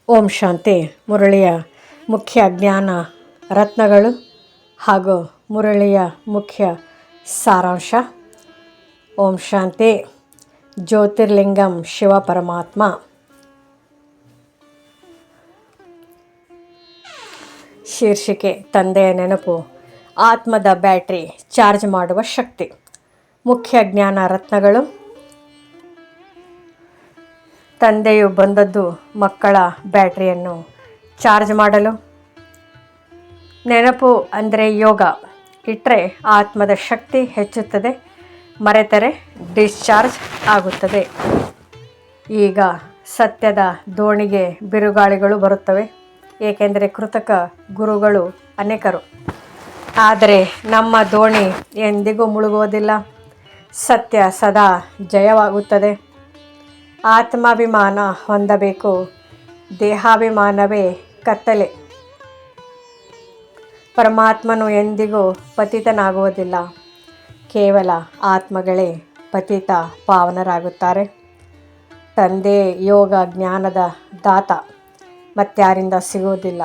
ಓಂ ಶಾಂತಿ. ಮುರಳಿಯ ಮುಖ್ಯ ಜ್ಞಾನ ರತ್ನಗಳು ಹಾಗೂ ಮುರಳಿಯ ಮುಖ್ಯ ಸಾರಾಂಶ. ಓಂ ಶಾಂತಿ. ಜ್ಯೋತಿರ್ಲಿಂಗಂ ಶಿವ ಪರಮಾತ್ಮ. ಶೀರ್ಷಿಕೆ: ತಂದೆಯ ನೆನಪು ಆತ್ಮದ ಬ್ಯಾಟ್ರಿ ಚಾರ್ಜ್ ಮಾಡುವ ಶಕ್ತಿ. ಮುಖ್ಯ ಜ್ಞಾನ ರತ್ನಗಳು. ತಂದೆಯು ಬಂದದ್ದು ಮಕ್ಕಳ ಬ್ಯಾಟ್ರಿಯನ್ನು ಚಾರ್ಜ್ ಮಾಡಲು. ನೆನಪು ಅಂದರೆ ಯೋಗ. ಇಟ್ಟರೆ ಆತ್ಮದ ಶಕ್ತಿ ಹೆಚ್ಚುತ್ತದೆ, ಮರೆತರೆ ಡಿಸ್ಚಾರ್ಜ್ ಆಗುತ್ತದೆ. ಈಗ ಸತ್ಯದ ದೋಣಿಗೆ ಬಿರುಗಾಳಿಗಳು ಬರುತ್ತವೆ, ಏಕೆಂದರೆ ಕೃತಕ ಗುರುಗಳು ಅನೇಕರು. ಆದರೆ ನಮ್ಮ ದೋಣಿ ಎಂದಿಗೂ ಮುಳುಗುವುದಿಲ್ಲ. ಸತ್ಯ ಸದಾ ಜಯವಾಗುತ್ತದೆ. ಆತ್ಮಾಭಿಮಾನ ಹೊಂದಬೇಕು, ದೇಹಾಭಿಮಾನವೇ ಕತ್ತಲೆ. ಪರಮಾತ್ಮನು ಎಂದಿಗೂ ಪತಿತನಾಗುವುದಿಲ್ಲ. ಕೇವಲ ಆತ್ಮಗಳೇ ಪತಿತ ಪಾವನರಾಗುತ್ತಾರೆ. ತಂದೆ ಯೋಗ ಜ್ಞಾನದ ದಾತ, ಮತ್ಯಾರಿಂದ ಸಿಗುವುದಿಲ್ಲ.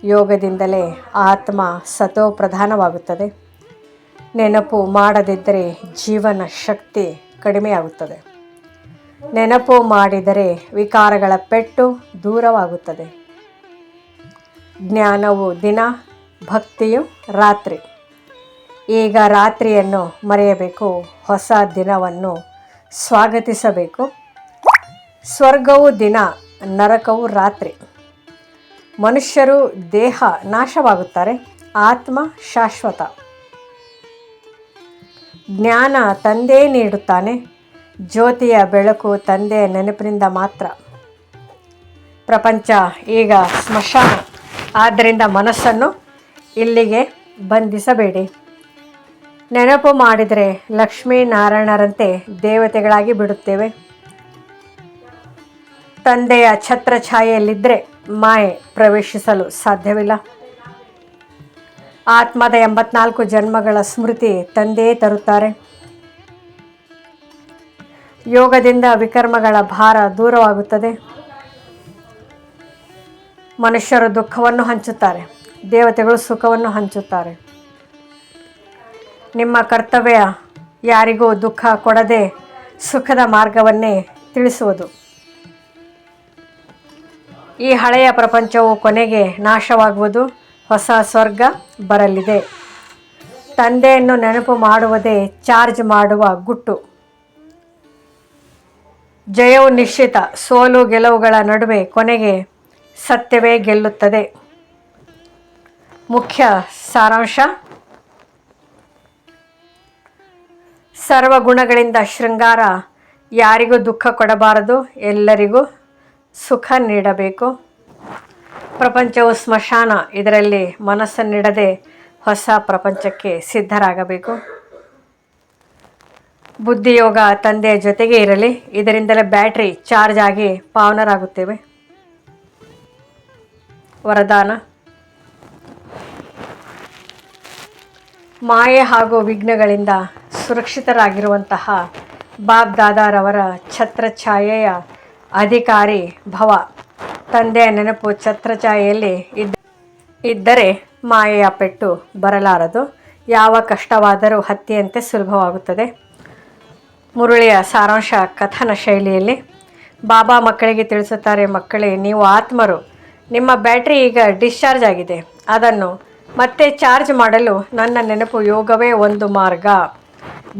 ಯೋಗದಿಂದಲೇ ಆತ್ಮ ಸತೋಪ್ರಧಾನವಾಗುತ್ತದೆ. ನೆನಪು ಮಾಡದಿದ್ದರೆ ಜೀವನ ಶಕ್ತಿ ಕಡಿಮೆಯಾಗುತ್ತದೆ. ನೆನಪು ಮಾಡಿದರೆ ವಿಕಾರಗಳ ಪೆಟ್ಟು ದೂರವಾಗುತ್ತದೆ. ಜ್ಞಾನವು ದಿನ, ಭಕ್ತಿಯು ರಾತ್ರಿ. ಈಗ ರಾತ್ರಿಯನ್ನು ಮರೆಯಬೇಕು, ಹೊಸ ದಿನವನ್ನು ಸ್ವಾಗತಿಸಬೇಕು. ಸ್ವರ್ಗವು ದಿನ, ನರಕವು ರಾತ್ರಿ. ಮನುಷ್ಯರು ದೇಹ ನಾಶವಾಗುತ್ತಾರೆ, ಆತ್ಮ ಶಾಶ್ವತ. ಜ್ಞಾನ ತಂದೆ ನೀಡುತ್ತಾನೆ. ಜ್ಯೋತಿಯ ಬೆಳಕು ತಂದೆಯ ನೆನಪಿನಿಂದ ಮಾತ್ರ. ಪ್ರಪಂಚ ಈಗ ಸ್ಮಶಾನ. ಆದ್ದರಿಂದ ಮನಸ್ಸನ್ನು ಇಲ್ಲಿಗೆ ಬಂಧಿಸಬೇಡಿ. ನೆನಪು ಮಾಡಿದರೆ ಲಕ್ಷ್ಮೀನಾರಾಯಣರಂತೆ ದೇವತೆಗಳಾಗಿ ಬಿಡುತ್ತೇವೆ. ತಂದೆಯ ಛತ್ರಛಾಯೆಯಲ್ಲಿದ್ದರೆ ಮಾಯೆ ಪ್ರವೇಶಿಸಲು ಸಾಧ್ಯವಿಲ್ಲ. ಆತ್ಮದ 84 ಜನ್ಮಗಳ ಸ್ಮೃತಿ ತಂದೆಯೇ ತರುತ್ತಾರೆ. ಯೋಗದಿಂದ ವಿಕರ್ಮಗಳ ಭಾರ ದೂರವಾಗುತ್ತದೆ. ಮನುಷ್ಯರು ದುಃಖವನ್ನು ಹಂಚುತ್ತಾರೆ, ದೇವತೆಗಳು ಸುಖವನ್ನು ಹಂಚುತ್ತಾರೆ. ನಿಮ್ಮ ಕರ್ತವ್ಯ ಯಾರಿಗೂ ದುಃಖ ಕೊಡದೆ ಸುಖದ ಮಾರ್ಗವನ್ನೇ ತಿಳಿಸುವುದು. ಈ ಹಳೆಯ ಪ್ರಪಂಚವು ಕೊನೆಗೆ ನಾಶವಾಗುವುದು, ಹೊಸ ಸ್ವರ್ಗ ಬರಲಿದೆ. ತಂದೆಯನ್ನು ನೆನಪು ಮಾಡುವುದೇ ಚಾರ್ಜ್ ಮಾಡುವ ಗುಟ್ಟು. ಜಯವು ನಿಶ್ಚಿತ. ಸೋಲು ಗೆಲುವುಗಳ ನಡುವೆ ಕೊನೆಗೆ ಸತ್ಯವೇ ಗೆಲ್ಲುತ್ತದೆ. ಮುಖ್ಯ ಸಾರಾಂಶ: ಸರ್ವಗುಣಗಳಿಂದ ಶೃಂಗಾರ. ಯಾರಿಗೂ ದುಃಖ ಕೊಡಬಾರದು, ಎಲ್ಲರಿಗೂ ಸುಖ ನೀಡಬೇಕು. ಪ್ರಪಂಚವು ಸ್ಮಶಾನ. ಇದರಲ್ಲಿ ಮನಸ್ಸನ್ನಿಡದೆ ಹೊಸ ಪ್ರಪಂಚಕ್ಕೆ ಸಿದ್ಧರಾಗಬೇಕು. ಬುದ್ಧಿಯೋಗ ತಂದೆಯ ಜೊತೆಗೆ ಇರಲಿ. ಇದರಿಂದಲೇ ಬ್ಯಾಟ್ರಿ ಚಾರ್ಜ್ ಆಗಿ ಪಾವನರಾಗುತ್ತೇವೆ. ವರದಾನ: ಮಾಯೆ ಹಾಗೂ ವಿಘ್ನಗಳಿಂದ ಸುರಕ್ಷಿತರಾಗಿರುವಂತಹ ಬಾಬ್ ದಾದಾರವರ ಛತ್ರಛಾಯೆಯ ಅಧಿಕಾರಿ ಭವ. ತಂದೆಯ ನೆನಪು ಛತ್ರಛಾಯೆಯಲ್ಲಿ ಇದ್ದರೆ ಮಾಯೆಯ ಪೆಟ್ಟು ಬರಲಾರದು. ಯಾವ ಕಷ್ಟವಾದರೂ ಹತ್ತಿಯಂತೆ ಸುಲಭವಾಗುತ್ತದೆ. ಮುರಳಿಯ ಸಾರಾಂಶ ಕಥನ ಶೈಲಿಯಲ್ಲಿ. ಬಾಬಾ ಮಕ್ಕಳಿಗೆ ತಿಳಿಸುತ್ತಾರೆ: ಮಕ್ಕಳೇ, ನೀವು ಆತ್ಮರು. ನಿಮ್ಮ ಬ್ಯಾಟ್ರಿ ಈಗ ಡಿಸ್ಚಾರ್ಜ್ ಆಗಿದೆ. ಅದನ್ನು ಮತ್ತೆ ಚಾರ್ಜ್ ಮಾಡಲು ನನ್ನ ನೆನಪು ಯೋಗವೇ ಒಂದು ಮಾರ್ಗ.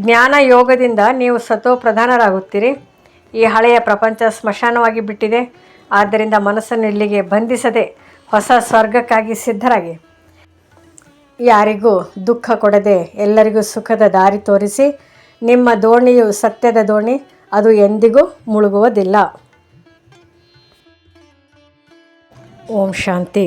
ಜ್ಞಾನ ಯೋಗದಿಂದ ನೀವು ಸತೋಪ್ರಧಾನರಾಗುತ್ತೀರಿ. ಈ ಹಳೆಯ ಪ್ರಪಂಚ ಸ್ಮಶಾನವಾಗಿ ಬಿಟ್ಟಿದೆ. ಆದ್ದರಿಂದ ಮನಸ್ಸನ್ನು ಇಲ್ಲಿಗೆ ಬಂಧಿಸದೆ ಹೊಸ ಸ್ವರ್ಗಕ್ಕಾಗಿ ಸಿದ್ಧರಾಗಿ. ಯಾರಿಗೂ ದುಃಖ ಕೊಡದೆ ಎಲ್ಲರಿಗೂ ಸುಖದ ದಾರಿ ತೋರಿಸಿ. ನಿಮ್ಮ ದೋಣಿಯು ಸತ್ಯದ ದೋಣಿ, ಅದು ಎಂದಿಗೂ ಮುಳುಗುವುದಿಲ್ಲ. ಓಂ ಶಾಂತಿ.